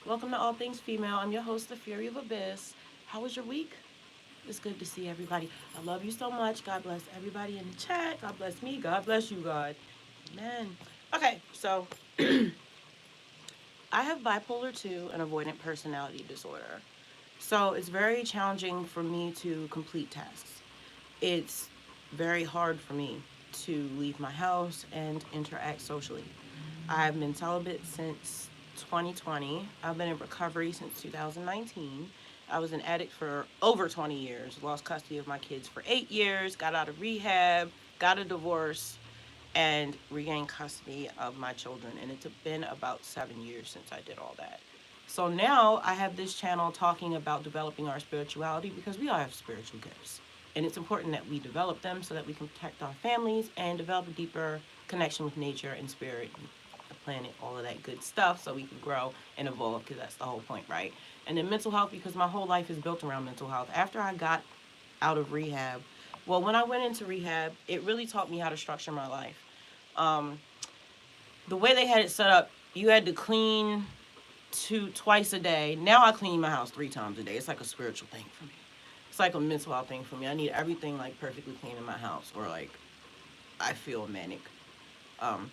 Welcome to All Things Female. I'm your host, The Fury of Abyss. How was your week? It's good to see everybody. I love you so much. God bless everybody in the chat. God bless me. God bless you, God. Amen. Okay, so I have bipolar 2 and avoidant personality disorder. So it's very challenging for me to complete tasks. It's very hard for me to leave my house and interact socially. I've been celibate since 2020. I've been in recovery since 2019. I was an addict for over 20 years, lost custody of my kids for 8 years, got out of rehab, got a divorce, and regained custody of my children. And it's been about 7 years since I did all that. So now I have this channel talking about developing our spirituality because we all have spiritual gifts. And it's important that we develop them so that we can protect our families and develop a deeper connection with nature and spirit, and the planet, all of that good stuff so we can grow and evolve because that's the whole point, right? And then mental health because my whole life is built around mental health. After I got out of rehab, well, when I went into rehab, it really taught me how to structure my life. Um, the way they had it set up, you had to clean twice a day. Now I clean my house 3 times a day. It's like a spiritual thing for me. It's like a mental health thing for me. I need everything like perfectly clean in my house, or like I feel manic. Um,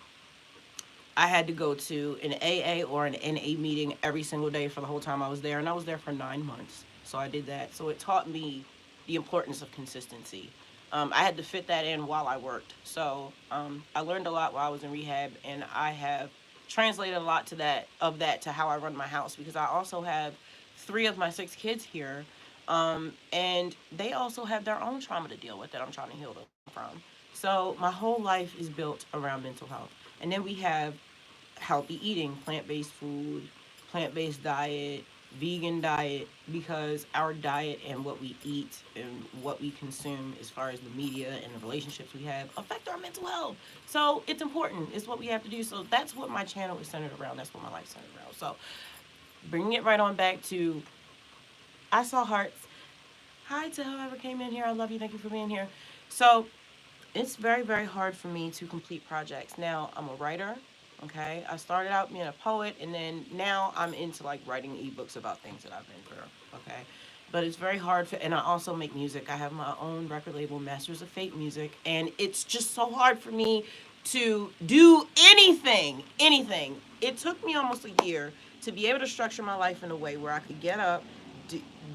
I had to go to an AA or an NA meeting every single day for the whole time I was there, and I was there for 9 months. So I did that. So it taught me the importance of consistency. I had to fit that in while I worked. So I learned a lot while I was in rehab, and I have translated a lot to that to how I run my house because I also have 3 of my 6 kids here, and they also have their own trauma to deal with that I'm trying to heal them from. So my whole life is built around mental health, and then we have healthy eating, plant-based food, plant-based diet, vegan diet, because our diet and what we eat and what we consume as far as the media and the relationships we have affect our mental health. So it's important. It's what we have to do. So that's what my channel is centered around. That's what my life's centered around. So bringing it right on back to I saw hearts. Hi to whoever came in here. I love you. Thank you for being here. So it's very, very hard for me to complete projects. Now, I'm a writer, okay? I started out being a poet, and then now I'm into like writing ebooks about things that I've been through, okay? But it's very hard for, and I also make music. I have my own record label, Masters of Fate Music, and it's just so hard for me to do anything. It took me almost a year to be able to structure my life in a way where I could get up,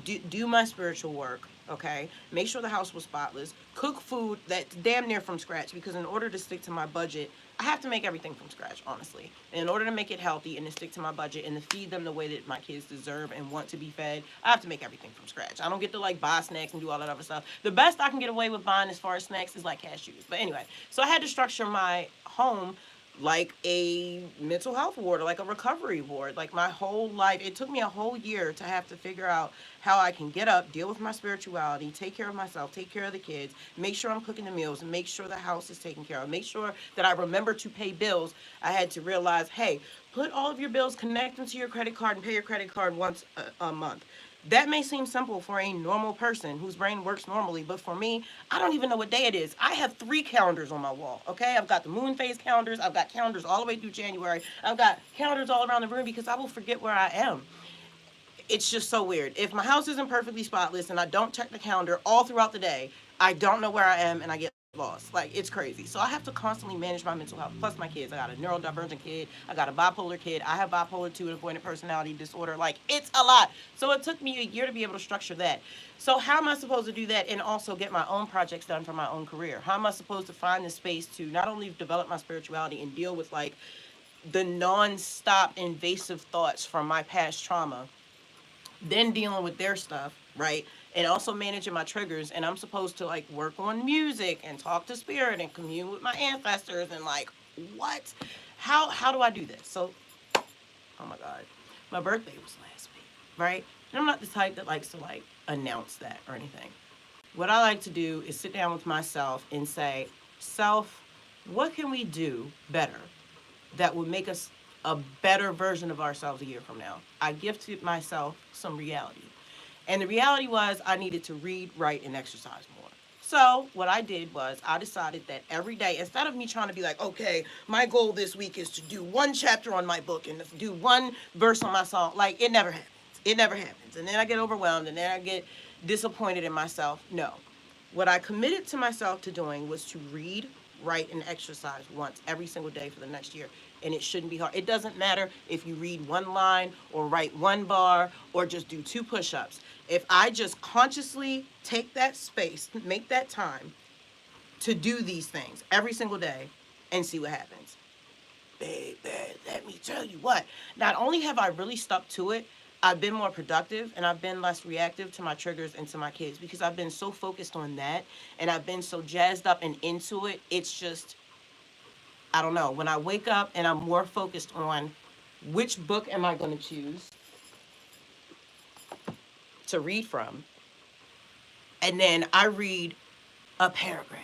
do my spiritual work, okay? Make sure the house was spotless, cook food that's damn near from scratch because in order to stick to my budget, I have to make everything from scratch, honestly. And in order to make it healthy and to stick to my budget and to feed them the way that my kids deserve and want to be fed, I have to make everything from scratch. I don't get to like buy snacks and do all that other stuff. The best I can get away with buying as far as snacks is like cashews. But anyway, so I had to structure my home like a mental health ward or like a recovery ward. Like my whole life, it took me a whole year to have to figure out how I can get up, deal with my spirituality, take care of myself, take care of the kids, make sure I'm cooking the meals, and make sure the house is taken care of, make sure that I remember to pay bills. I had to realize, hey, put all of your bills, connect them to your credit card, and pay your credit card once a month. That may seem simple for a normal person whose brain works normally, but for me, I don't even know what day it is. I have 3 calendars on my wall, okay? I've got the moon phase calendars, I've got calendars all the way through January, I've got calendars all around the room because I will forget where I am. It's just so weird. If my house isn't perfectly spotless and I don't check the calendar all throughout the day, I don't know where I am and I get lost. Like it's crazy. So I have to constantly manage my mental health. Plus my kids. I got a neurodivergent kid. I got a bipolar kid. I have bipolar 2 and avoidant personality disorder. Like it's a lot. So it took me a year to be able to structure that. So how am I supposed to do that and also get my own projects done for my own career? How am I supposed to find the space to not only develop my spirituality and deal with like the non-stop invasive thoughts from my past trauma, then dealing with their stuff, right? And also managing my triggers. And I'm supposed to like work on music and talk to spirit and commune with my ancestors and like what? How do I do this? So, oh my God, my birthday was last week, right? And I'm not the type that likes to like announce that or anything. What I like to do is sit down with myself and say, self, what can we do better that would make us a better version of ourselves a year from now? I gifted myself some reality. And the reality was I needed to read, write, and exercise more. So what I did was I decided that every day, instead of me trying to be like, okay, my goal this week is to do one chapter on my book and do one verse on my song, like it never happens. It never happens. And then I get overwhelmed and then I get disappointed in myself. No. What I committed to myself to doing was to read, write, and exercise once every single day for the next year. And it shouldn't be hard. It doesn't matter if you read one line or write one bar or just do two push ups. If I just consciously take that space, make that time to do these things every single day and see what happens. Baby, let me tell you what. Not only have I really stuck to it, I've been more productive and I've been less reactive to my triggers and to my kids because I've been so focused on that and I've been so jazzed up and into it. It's just, I don't know. When I wake up and I'm more focused on which book am I going to choose to read from, and then I read a paragraph,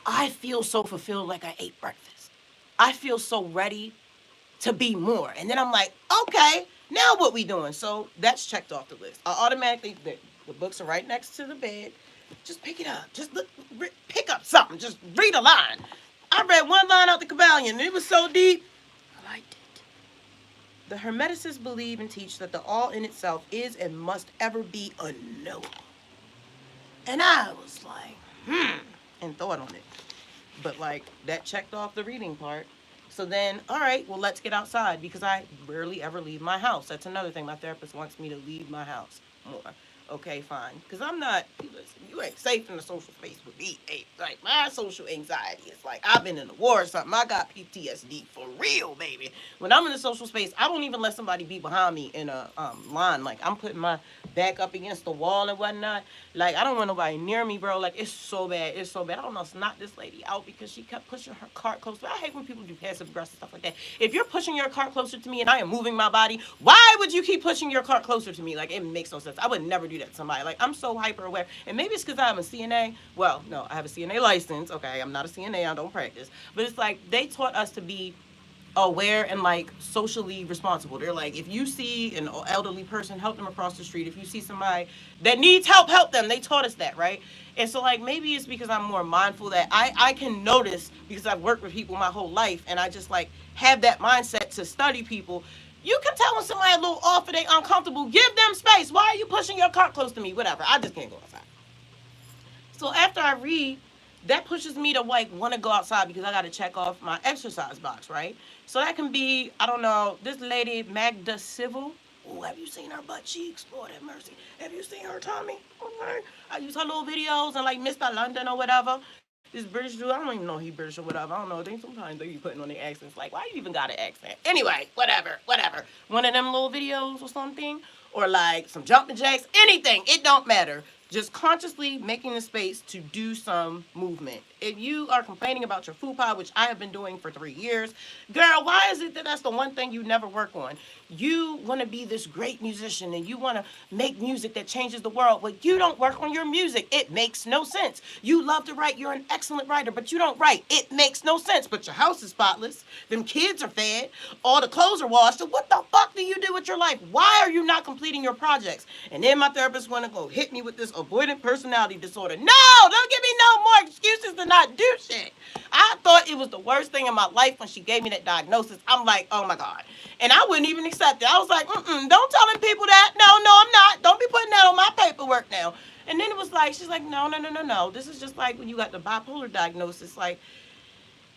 I feel so fulfilled like I ate breakfast. I feel so ready to be more. And then I'm like, okay, now what we doing? So that's checked off the list. I automatically, the books are right next to the bed. Just pick it up. Just look, pick up something. Just read a line. I read one line out the Kabbalion and it was so deep. I liked it. The Hermeticists believe and teach that the all in itself is and must ever be unknowable. And I was like, and thought on it. But like that checked off the reading part. So then, all right, well, let's get outside because I rarely ever leave my house. That's another thing. My therapist wants me to leave my house more. Okay, fine. Because I'm not, listen, you ain't safe in the social space with me. Hey, like, my social anxiety is like, I've been in a war or something. I got PTSD for real, baby. When I'm in a social space, I don't even let somebody be behind me in a line. Like, I'm putting my back up against the wall and whatnot. Like, I don't want nobody near me, bro. Like, it's so bad. It's so bad. I don't know, it's not this lady out because she kept pushing her cart closer. I hate when people do passive aggressive stuff like that. If you're pushing your cart closer to me and I am moving my body, why would you keep pushing your cart closer to me? Like, it makes no sense. I would never do that to somebody. Like, I'm so hyper aware. And maybe it's because I'm a CNA. Well, no, I have a CNA license. Okay, I'm not a CNA. I don't practice. But it's like they taught us to be aware and like socially responsible. They're like, if you see an elderly person, help them across the street. If you see somebody that needs help, help them. They taught us that, right? And so like maybe it's because I'm more mindful that I can notice because I've worked with people my whole life and I just like have that mindset to study people. You can tell when somebody a little off or they uncomfortable. Give them space. Why are you pushing your cart close to me? Whatever. I just can't go outside. So after I read, that pushes me to like want to go outside because I got to check off my exercise box, right? So that can be, I don't know, this lady Magda Civil. Oh, have you seen her butt cheeks? Lord have mercy. Have you seen her tummy? Okay. I use her little videos and like Mr. London or whatever. This British dude, I don't even know he British or whatever. I don't know. I think sometimes they be putting on their accents. Like, why you even got an accent? Anyway, whatever. One of them little videos or something, or like some jumping jacks, anything. It don't matter. Just consciously making the space to do some movement. If you are complaining about your food pie, which I have been doing for 3 years, girl, why is it that that's the one thing you never work on? You want to be this great musician and you want to make music that changes the world, but you don't work on your music. It makes no sense. You love to write. You're an excellent writer, but you don't write. It makes no sense. But your house is spotless. Them kids are fed. All the clothes are washed. So what the fuck do you do with your life? Why are you not completing your projects? And then my therapist want to go hit me with this avoidant personality disorder. No, don't give me no more excuses to not do shit. I thought it was the worst thing in my life when she gave me that diagnosis. I'm like, oh my God. And I wouldn't even accept it. I was like, don't tell them people that. No, I'm not. Don't be putting that on my paperwork now. And then it was like, she's like, no. This is just like when you got the bipolar diagnosis. Like,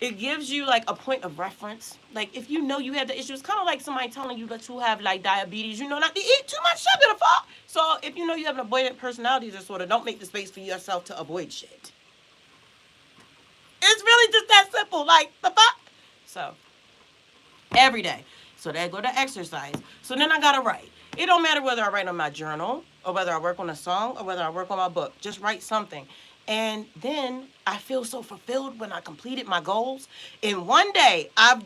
it gives you like a point of reference. Like, if you know you have the issue, it's kind of like somebody telling you that you have like diabetes, you know, not to eat too much sugar, the fuck. So if you know you have an avoidant personality disorder, don't make the space for yourself to avoid shit. It's really just that simple. Like, the fuck? So, every day. So then I go to exercise. So then I gotta write. It don't matter whether I write on my journal or whether I work on a song or whether I work on my book. Just write something. And then I feel so fulfilled when I completed my goals. In one day, I've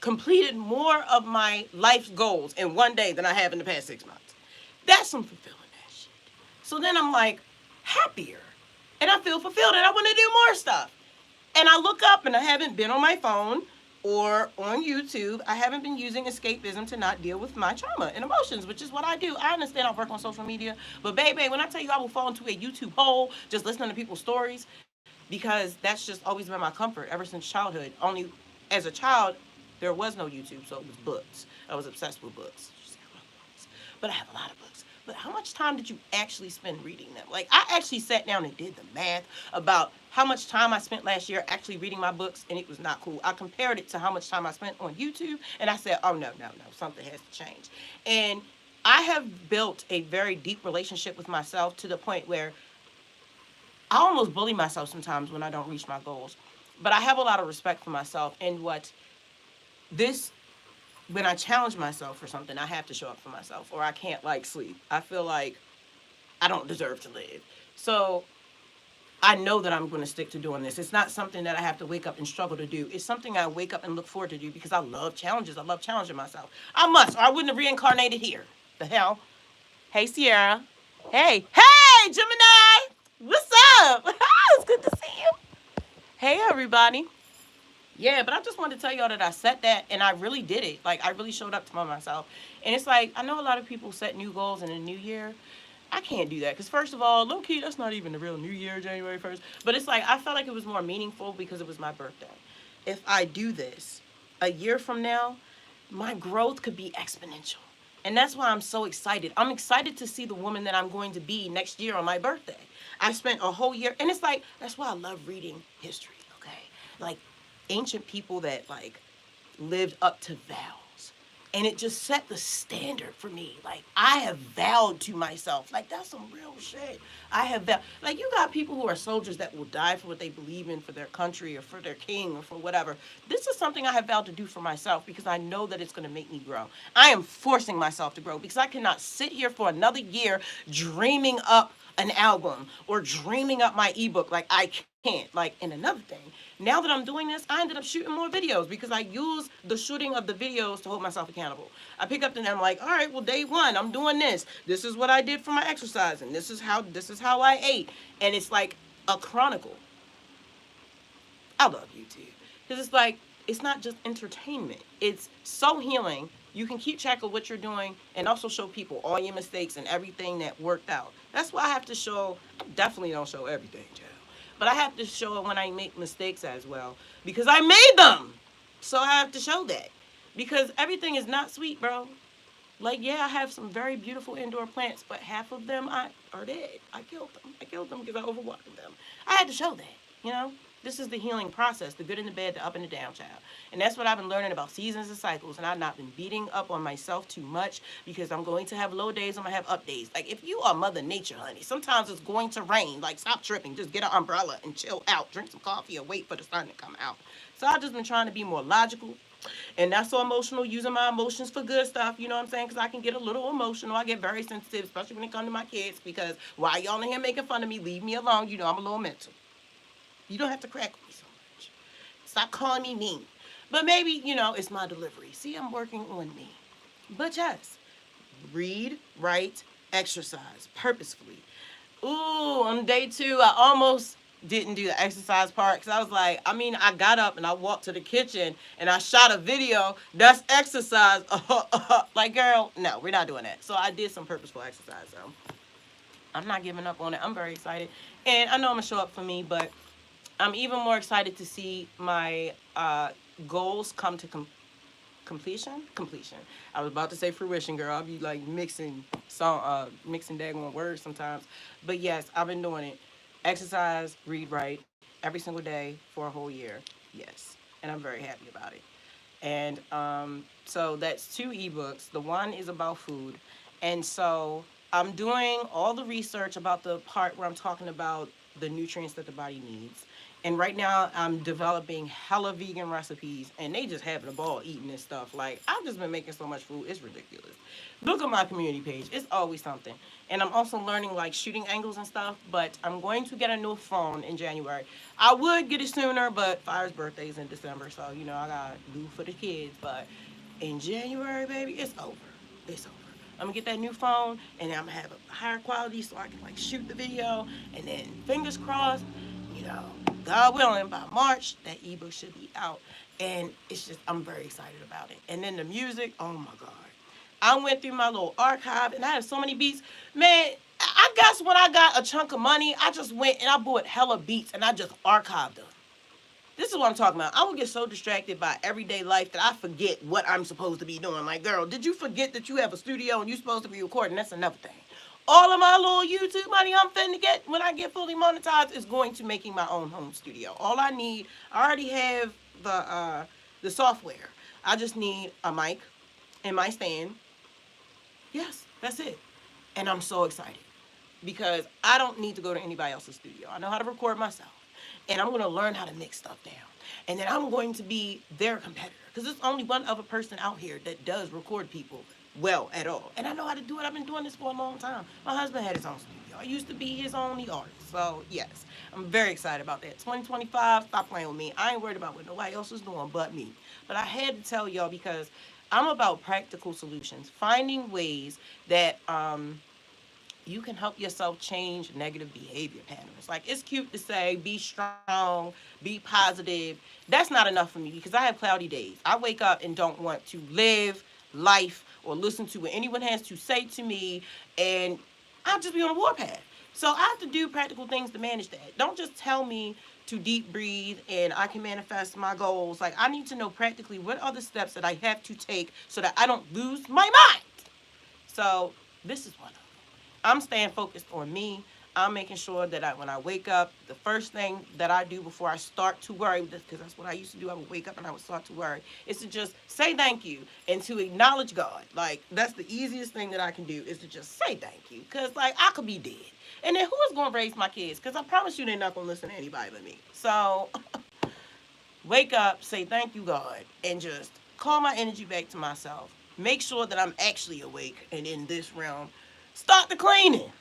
completed more of my life's goals in one day than I have in the past 6 months. That's some fulfilling that shit. So then I'm like happier. And I feel fulfilled and I want to do more stuff. And I look up and I haven't been on my phone or on YouTube. I haven't been using escapism to not deal with my trauma and emotions, which is what I do. I understand I work on social media, but baby, when I tell you I will fall into a YouTube hole just listening to people's stories, because that's just always been my comfort ever since childhood. Only as a child, there was no YouTube, so it was books. I was obsessed with books. But I have a lot of books. But how much time did you actually spend reading them? Like, I actually sat down and did the math about how much time I spent last year actually reading my books, and it was not cool. I compared it to how much time I spent on YouTube, and I said, oh, no, no, no, something has to change. And I have built a very deep relationship with myself to the point where I almost bully myself sometimes when I don't reach my goals. But I have a lot of respect for myself, and what this when I challenge myself for something, I have to show up for myself, or I can't like sleep. I feel like I don't deserve to live. So I know that I'm going to stick to doing this. It's not something that I have to wake up and struggle to do. It's something I wake up and look forward to do because I love challenges. I love challenging myself. I must, or I wouldn't have reincarnated here. The hell? Hey, Sierra. Hey, Gemini. What's up? It's good to see you. Hey, everybody. Yeah, but I just wanted to tell y'all that I set that and I really did it. Like, I really showed up to myself. And it's like, I know a lot of people set new goals in a new year. I can't do that because, first of all, low key, that's not even the real new year, January 1st. But it's like, I felt like it was more meaningful because it was my birthday. If I do this a year from now, my growth could be exponential. And that's why I'm so excited. I'm excited to see the woman that I'm going to be next year on my birthday. I spent a whole year, and it's like, that's why I love reading history, okay? Like, ancient people that like lived up to vows, and it just set the standard for me. Like, I have vowed to myself, like, that's some real shit. I have vowed. Like, you got people who are soldiers that will die for what they believe in, for their country or for their king or for whatever. This is something I have vowed to do for myself because I know that it's going to make me grow. I am forcing myself to grow because I cannot sit here for another year dreaming up an album or dreaming up my ebook. Like, I can't. Like, and another thing, now that I'm doing this, I ended up shooting more videos because I use the shooting of the videos to hold myself accountable. I pick up and I'm like, all right, well, day one, I'm doing this. This is what I did for my exercise, and this is how I ate. And it's like a chronicle. I love YouTube because it's like, it's not just entertainment. It's so healing. You can keep track of what you're doing and also show people all your mistakes and everything that worked out. That's why I have to show. I definitely don't show everything, Joe, but I have to show it when I make mistakes as well because I made them. So I have to show that because everything is not sweet, bro. Like, yeah, I have some very beautiful indoor plants, but half of them are dead. I killed them. I killed them because I overwatered them. I had to show that, you know? This is the healing process, the good and the bad, the up and the down, child. And that's what I've been learning about seasons and cycles. And I've not been beating up on myself too much because I'm going to have low days, I'm going to have up days. Like, if you are Mother Nature, honey, sometimes it's going to rain. Like, stop tripping. Just get an umbrella and chill out. Drink some coffee or wait for the sun to come out. So I've just been trying to be more logical and not so emotional, using my emotions for good stuff, you know what I'm saying? Because I can get a little emotional. I get very sensitive, especially when it comes to my kids, because why y'all in here making fun of me? Leave me alone. You know I'm a little mental. You don't have to crack with me so much. Stop calling me mean. But maybe, it's my delivery. See, I'm working on me. But yes, read, write, exercise purposefully. Ooh, on day two, I almost didn't do the exercise part because I was like, I got up and I walked to the kitchen and I shot a video. That's exercise. Like, girl, no, we're not doing that. So I did some purposeful exercise, though. I'm not giving up on it. I'm very excited. And I know I'm going to show up for me, but I'm even more excited to see my goals come to completion. I was about to say fruition, girl. I'll be like mixing daggone words sometimes. But yes, I've been doing it. Exercise, read, write every single day for a whole year. Yes, and I'm very happy about it. And so that's two ebooks. The one is about food, and so I'm doing all the research about the part where I'm talking about the nutrients that the body needs. And right now, I'm developing hella vegan recipes, and they just having a ball eating this stuff. Like, I've just been making so much food, it's ridiculous. Look at my community page, it's always something. And I'm also learning, like, shooting angles and stuff, but I'm going to get a new phone in January. I would get it sooner, but Fire's birthday is in December, so, I got to do for the kids. But in January, baby, it's over. It's over. I'm gonna get that new phone, and I'm gonna have a higher quality so I can, like, shoot the video, and then fingers crossed, you know, God willing, by March, that ebook should be out. And it's just, I'm very excited about it. And then the music, oh my God. I went through my little archive and I have so many beats. Man, I guess when I got a chunk of money, I just went and I bought hella beats and I just archived them. This is what I'm talking about. I would get so distracted by everyday life that I forget what I'm supposed to be doing. Like, girl, did you forget that you have a studio and you're supposed to be recording? That's another thing. All of my little YouTube money I'm finna get when I get fully monetized is going to making my own home studio. All I need, I already have the software. I just need a mic and my stand. Yes, that's it. And I'm so excited because I don't need to go to anybody else's studio. I know how to record myself. And I'm going to learn how to mix stuff down. And then I'm going to be their competitor because there's only one other person out here that does record people well at all. And I know how to do it. I've been doing this for a long time. My husband had his own studio. I used to be his only artist. So, yes, I'm very excited about that. 2025, stop playing with me. I ain't worried about what nobody else is doing but me. But I had to tell y'all because I'm about practical solutions, finding ways that you can help yourself change negative behavior patterns. Like, it's cute to say, be strong, be positive. That's not enough for me because I have cloudy days. I wake up and don't want to live life or listen to what anyone has to say to me, and I'll just be on a warpath. So I have to do practical things to manage that. Don't just tell me to deep breathe and I can manifest my goals. Like, I need to know practically what are the steps that I have to take so that I don't lose my mind. So this is one of them. I'm staying focused on me. I'm making sure that when I wake up, the first thing that I do before I start to worry, because that's what I used to do, I would wake up and I would start to worry, is to just say thank you and to acknowledge God. Like, that's the easiest thing that I can do is to just say thank you. Because, like, I could be dead. And then who is going to raise my kids? Because I promise you they're not going to listen to anybody but me. So, wake up, say thank you, God, and just call my energy back to myself. Make sure that I'm actually awake and in this realm. Start the cleaning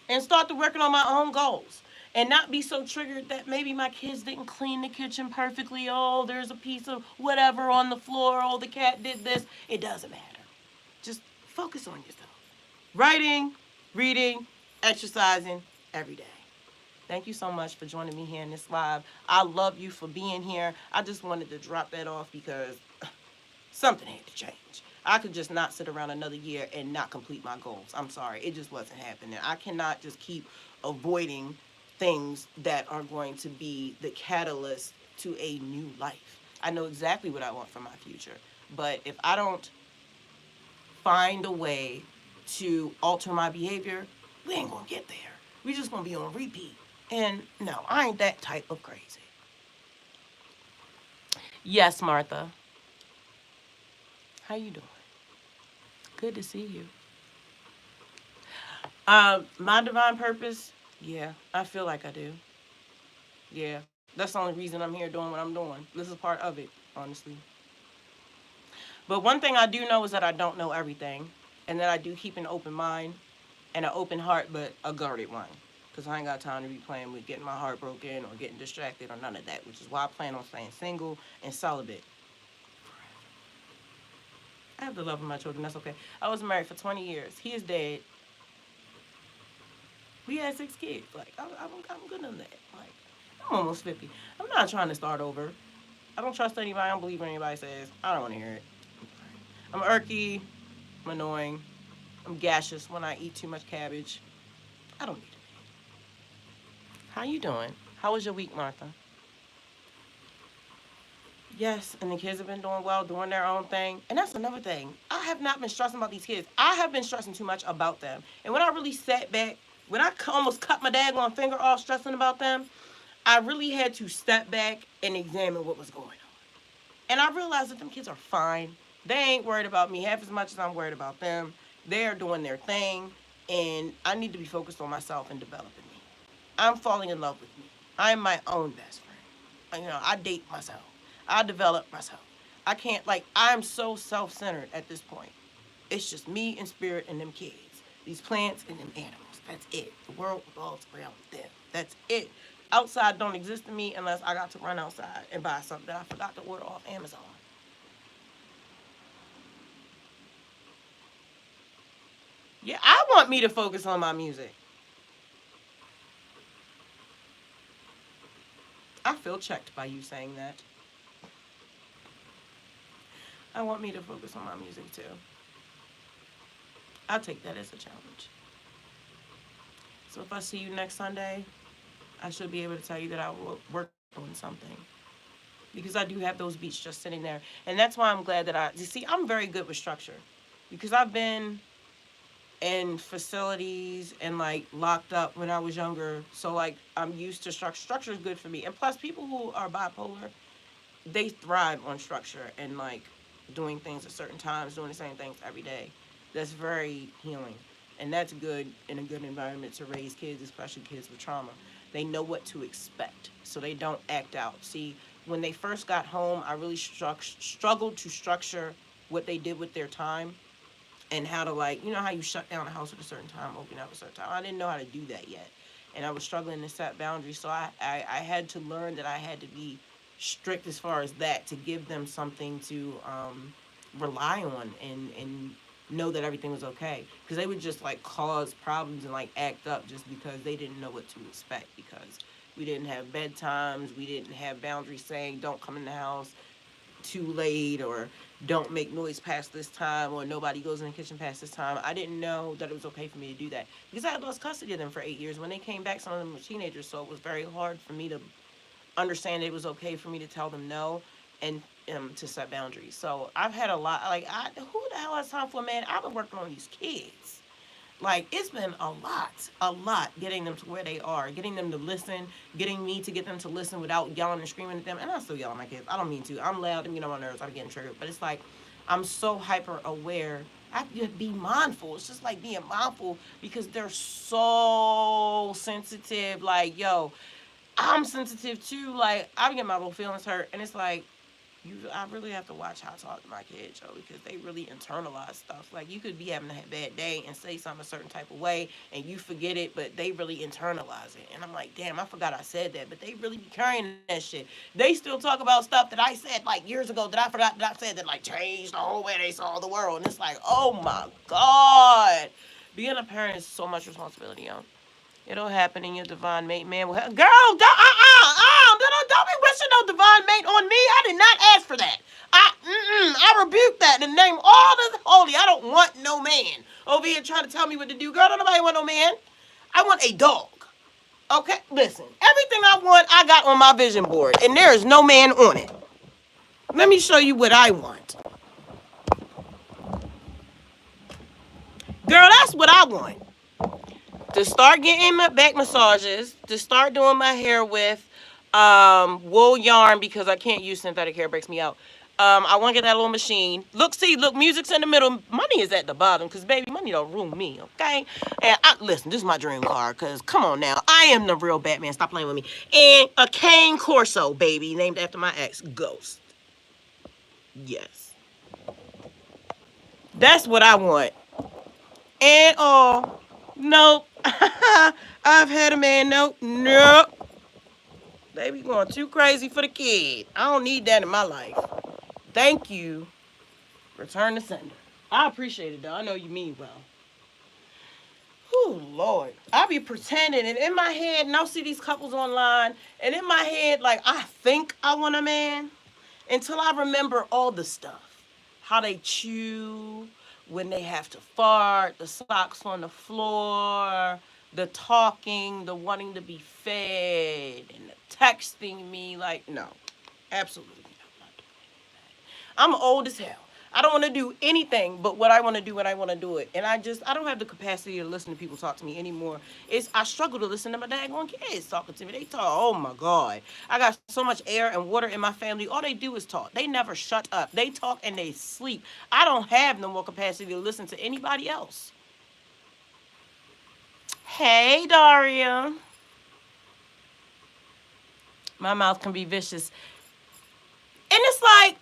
and start to working on my own goals. And not be so triggered that maybe my kids didn't clean the kitchen perfectly. Oh, there's a piece of whatever on the floor. Oh, the cat did this. It doesn't matter. Just focus on yourself. Writing, reading, exercising every day. Thank you so much for joining me here in this live. I love you for being here. I just wanted to drop that off because something had to change. I could just not sit around another year and not complete my goals. I'm sorry. It just wasn't happening. I cannot just keep avoiding things that are going to be the catalyst to a new life. I know exactly what I want for my future. But if I don't find a way to alter my behavior, we ain't going to get there. We just going to be on repeat. And no, I ain't that type of crazy. Yes, Martha. How you doing? Good to see you. My divine purpose, yeah, I feel like I do. Yeah, that's the only reason I'm here doing what I'm doing. This is part of it, honestly. But one thing I do know is that I don't know everything, and that I do keep an open mind and an open heart, but a guarded one. Because I ain't got time to be playing with getting my heart broken or getting distracted or none of that, which is why I plan on staying single and celibate. I have the love of my children. That's okay. I was married for 20 years. He is dead. We had 6 kids. Like, I'm good on that. Like, I'm almost 50. I'm not trying to start over. I don't trust anybody. I don't believe what anybody says. I don't want to hear it. I'm irky. I'm annoying. I'm gaseous when I eat too much cabbage. I don't need it. How you doing? How was your week, Martha? Yes, and the kids have been doing well, doing their own thing. And that's another thing. I have not been stressing about these kids. I have been stressing too much about them. And when I really sat back, when I almost cut my daggone finger off stressing about them, I really had to step back and examine what was going on. And I realized that them kids are fine. They ain't worried about me half as much as I'm worried about them. They're doing their thing. And I need to be focused on myself and developing me. I'm falling in love with me. I'm my own best friend. I date myself. I develop myself. I can't, like, I'm so self-centered at this point. It's just me and spirit and them kids. These plants and them animals. That's it. The world revolves around them. That's it. Outside don't exist to me unless I got to run outside and buy something that I forgot to order off Amazon. Yeah, I want me to focus on my music. I feel checked by you saying that. I want me to focus on my music too. I'll take that as a challenge. So if I see you next Sunday, I should be able to tell you that I will work on something. Because I do have those beats just sitting there. And that's why I'm glad that you see, I'm very good with structure. Because I've been in facilities and like locked up when I was younger. So like I'm used to structure. Structure is good for me. And plus people who are bipolar, they thrive on structure and like doing things at certain times, doing the same things every day. That's very healing. And that's good in a good environment to raise kids, especially kids with trauma. They know what to expect, so they don't act out. See, when they first got home, I really struggled to structure what they did with their time and how to like, how you shut down a house at a certain time, open up at a certain time. I didn't know how to do that yet, and I was struggling to set boundaries. So I had to learn that I had to be strict as far as that to give them something to rely on and know that everything was okay, because they would just like cause problems and like act up just because they didn't know what to expect, because we didn't have bedtimes, we didn't have boundaries saying don't come in the house too late, or don't make noise past this time, or nobody goes in the kitchen past this time. I didn't know that it was okay for me to do that because I had lost custody of them for 8 years. When they came back, some of them were teenagers, so it was very hard for me to understand it was okay for me to tell them no and to set boundaries. So I've had a lot. Like, who the hell has time for a man? I've been working on these kids. Like, it's been a lot getting them to where they are, getting them to listen, getting me to get them to listen without yelling and screaming at them. And I still yell at my kids. I don't mean to. I'm loud and get on my nerves. I'm getting triggered. But it's like, I'm so hyper aware. I have to be mindful. It's just like being mindful because they're so sensitive. Like, yo, I'm sensitive too. Like, I get my little feelings hurt. And it's like, I really have to watch how I talk to my kids, yo, because they really internalize stuff. Like, you could be having a bad day and say something a certain type of way, and you forget it, but they really internalize it. And I'm like, damn, I forgot I said that, but they really be carrying that shit. They still talk about stuff that I said like years ago that I forgot that I said that like changed the whole way they saw the world. And it's like, oh my god, being a parent is so much responsibility, yo. It'll happen in your divine mate, man. Girl, don't be wishing no divine mate on me. I did not ask for that. I rebuke that in the name of all that's holy. I don't want no man over here trying to tell me what to do. Girl, don't nobody want no man. I want a dog. Okay, listen. Everything I want, I got on my vision board, and there is no man on it. Let me show you what I want. Girl, that's what I want. To start getting my back massages, to start doing my hair with wool yarn because I can't use synthetic hair, it breaks me out. I want to get that little machine. Look, music's in the middle. Money is at the bottom because, baby, money don't ruin me, okay? And listen, this is my dream car because, come on now, I am the real Batman. Stop playing with me. And a cane Corso, baby, named after my ex, Ghost. Yes. That's what I want. And nope. I've had a man. Nope. They be going too crazy for the kid. I don't need that in my life. Thank you. Return the sender. I appreciate it, though. I know you mean well. Oh, Lord. I be pretending, and in my head, and I'll see these couples online, and in my head, like, I think I want a man until I remember all the stuff. How they chew, when they have to fart, the socks on the floor, the talking, the wanting to be fed, and the texting me. Like, no, absolutely not. I'm old as hell. I don't want to do anything but what I want to do when I want to do it. And I don't have the capacity to listen to people talk to me anymore. I struggle to listen to my daggone kids talking to me. They talk, oh my God. I got so much air and water in my family. All they do is talk. They never shut up. They talk and they sleep. I don't have no more capacity to listen to anybody else. Hey, Daria. My mouth can be vicious. And it's like,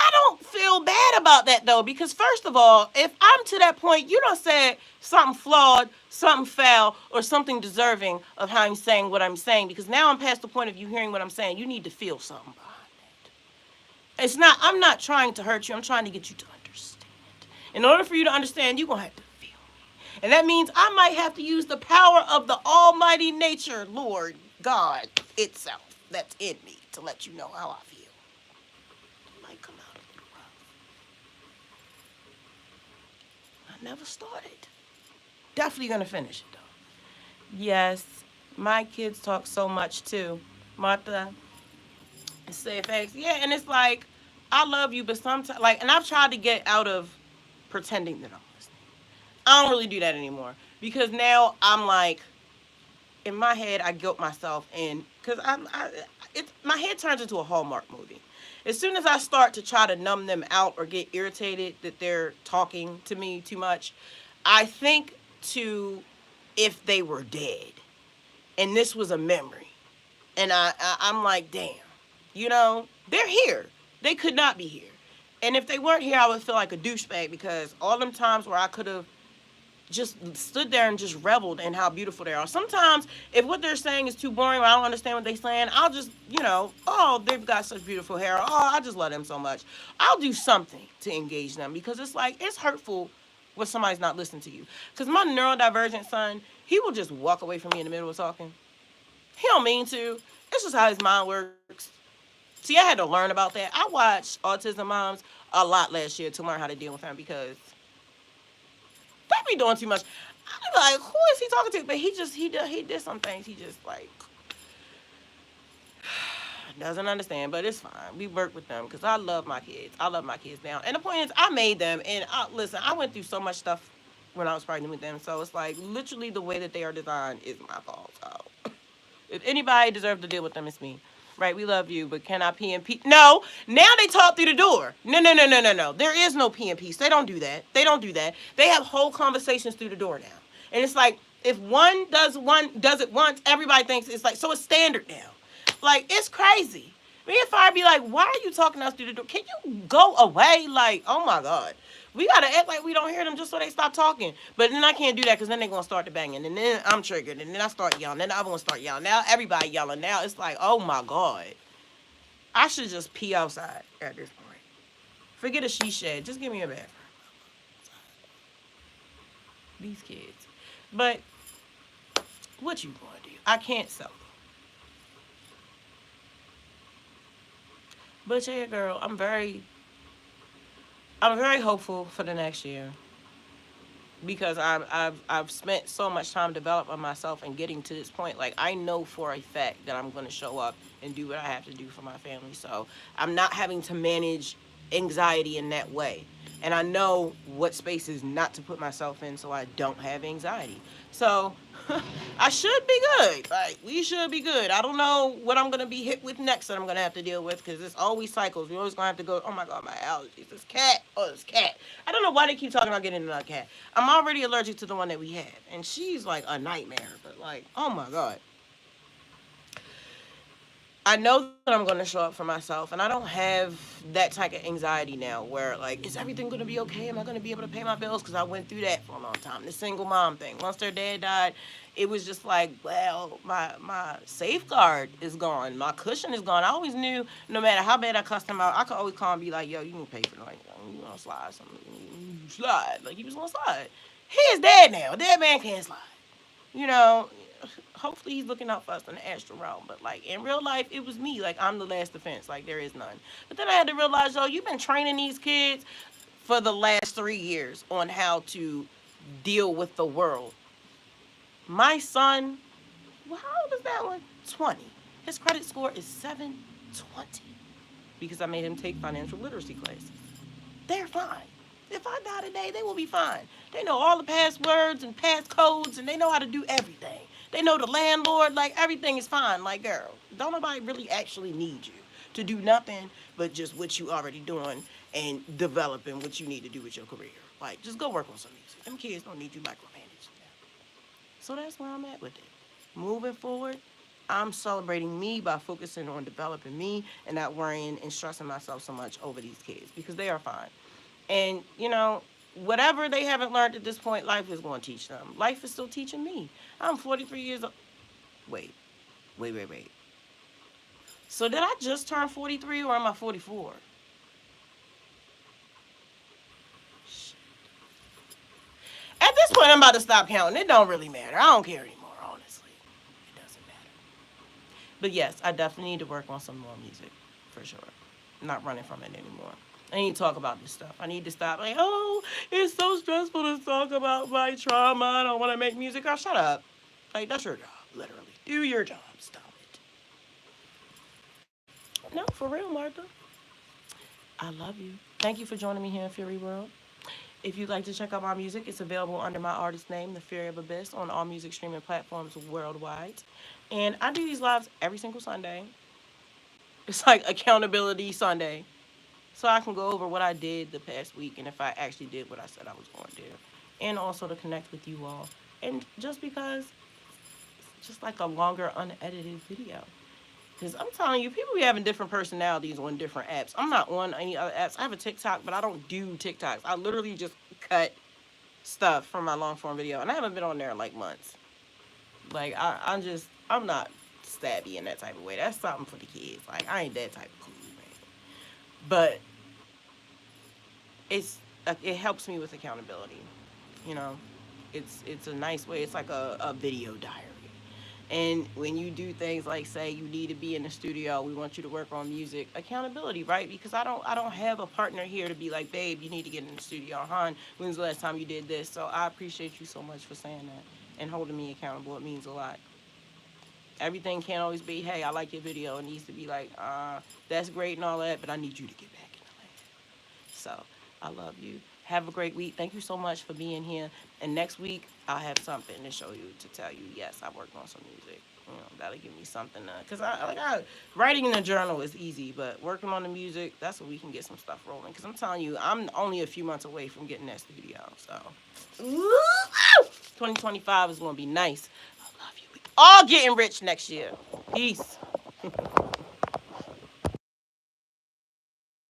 I don't feel bad about that though, because first of all, if I'm to that point, you don't say something flawed, something foul, or something deserving of how I'm saying what I'm saying, because now I'm past the point of you hearing what I'm saying. You need to feel something behind it. I'm not trying to hurt you. I'm trying to get you to understand. In order for you to understand, you're going to have to feel me. And that means I might have to use the power of the almighty nature, Lord God itself, that's in me to let you know how I feel. It might come out a little rough. I never started. Definitely gonna finish it though. Yes, my kids talk so much too. Martha, say facts. Yeah, and it's like I love you, but sometimes like, and I've tried to get out of pretending that I'm listening. I don't really do that anymore because now I'm like in my head I guilt myself and because my head turns into a Hallmark movie. As soon as I start to try to numb them out or get irritated that they're talking to me too much, I think to if they were dead and this was a memory. And I'm like, damn, they're here. They could not be here. And if they weren't here, I would feel like a douchebag because all them times where I could have just stood there and just reveled in how beautiful they are. Sometimes, if what they're saying is too boring or I don't understand what they're saying, I'll just, oh, they've got such beautiful hair. Oh, I just love them so much. I'll do something to engage them because it's like, it's hurtful when somebody's not listening to you. Because my neurodivergent son, he will just walk away from me in the middle of talking. He don't mean to. It's just how his mind works. See, I had to learn about that. I watched Autism Moms a lot last year to learn how to deal with him because they be doing too much. I be like, who is he talking to? But he did some things. He just like doesn't understand. But it's fine. We work with them because I love my kids. I love my kids now. And the point is, I made them. And listen, I went through so much stuff when I was pregnant with them. So it's like literally the way that they are designed is my fault. So if anybody deserves to deal with them, it's me. Right, we love you, but can I pee and pee? No, now they talk through the door. No, no, no, no, no, no. There is no pee and peace. They don't do that. They don't do that. They have whole conversations through the door now. And it's like, if one does it once, everybody thinks it's like, so it's standard now. Like, it's crazy. Me and Fire be like, why are you talking to us through the door? Can you go away? Like, oh my God. We gotta act like we don't hear them just so they stop talking. But then I can't do that because then they're gonna start the banging. And then I'm triggered. And then I start yelling. Then the other one start yelling. Now everybody yelling. Now it's like, oh my God. I should just pee outside at this point. Forget a she shed. Just give me a bathroom. These kids. But what you gonna do? I can't sell them. But yeah, girl, I'm very hopeful for the next year because I've spent so much time developing myself and getting to this point. Like I know for a fact that I'm going to show up and do what I have to do for my family. So I'm not having to manage anxiety in that way. And I know what spaces not to put myself in so I don't have anxiety. So I should be good. Like we should be good. I don't know what I'm gonna be hit with next that I'm gonna have to deal with because it's always cycles. We always gonna have to go. Oh my God, my allergies. This cat. Oh, this cat. I don't know why they keep talking about getting another cat. I'm already allergic to the one that we have, and she's like a nightmare. But like, oh my God. I know that I'm going to show up for myself, and I don't have that type of anxiety now where, like, is everything going to be okay? Am I going to be able to pay my bills? Because I went through that for a long time. The single mom thing. Once their dad died, it was just like, well, my safeguard is gone. My cushion is gone. I always knew no matter how bad I cussed him out, I could always call and be like, yo, you can pay for it. Like, you want to slide something. You slide. Like, he was going to slide. He is dead now. A dead man can't slide. You know, hopefully he's looking out for us in the astral realm. But like in real life, it was me. Like I'm the last defense. Like there is none. But then I had to realize, yo, you've been training these kids for the last 3 years on how to deal with the world. My son, well, how old is that one? 20. His credit score is 720 because I made him take financial literacy classes. They're fine. If I die today, they will be fine. They know all the passwords and passcodes, and they know how to do everything. They know the landlord, like everything is fine. Like, girl, don't nobody really actually need you to do nothing but just what you already doing and developing what you need to do with your career. Like, just go work on some music. Them kids don't need you micromanaged. So that's where I'm at with it. Moving forward, I'm celebrating me by focusing on developing me and not worrying and stressing myself so much over these kids because they are fine. And, whatever they haven't learned at this point, life is going to teach them. Life is still teaching me. I'm 43 years old. Wait, wait. So did I just turn 43 or am I 44? At this point, I'm about to stop counting. It don't really matter. I don't care anymore, honestly. It doesn't matter. But yes, I definitely need to work on some more music, for sure. I'm not running from it anymore. I need to talk about this stuff. I need to stop. Like, oh, it's so stressful to talk about my trauma. I don't want to make music. Oh, shut up. Like, that's your job, literally. Do your job. Stop it. No, for real, Martha. I love you. Thank you for joining me here in Fury World. If you'd like to check out my music, it's available under my artist name, The Fury of Abyss, on all music streaming platforms worldwide. And I do these lives every single Sunday. It's like accountability Sunday. So I can go over what I did the past week and if I actually did what I said I was going to do. And also to connect with you all. And just because it's just like a longer unedited video. Because I'm telling you, people be having different personalities on different apps. I'm not on any other apps. I have a TikTok, but I don't do TikToks. I literally just cut stuff from my long form video. And I haven't been on there in like months. Like, I'm not stabby in that type of way. That's something for the kids. Like, I ain't that type of cool, man. But it helps me with accountability. You know, it's a nice way. It's like a video diary. And when you do things like say you need to be in the studio, we want you to work on music, accountability, right? Because I don't have a partner here to be like, babe, you need to get in the studio. Han, when's the last time you did this? So I appreciate you so much for saying that and holding me accountable. It means a lot. Everything can't always be, hey, I like your video. It needs to be like, that's great and all that, but I need you to get back in the lab. So I love you. Have a great week. Thank you so much for being here. And next week, I'll have something to show you to tell you, yes, I worked on some music. You know, that'll give me something to, because writing in a journal is easy, but working on the music, that's where we can get some stuff rolling. Because I'm telling you, I'm only a few months away from getting that studio. So, 2025 is going to be nice. I love you. We all getting rich next year. Peace.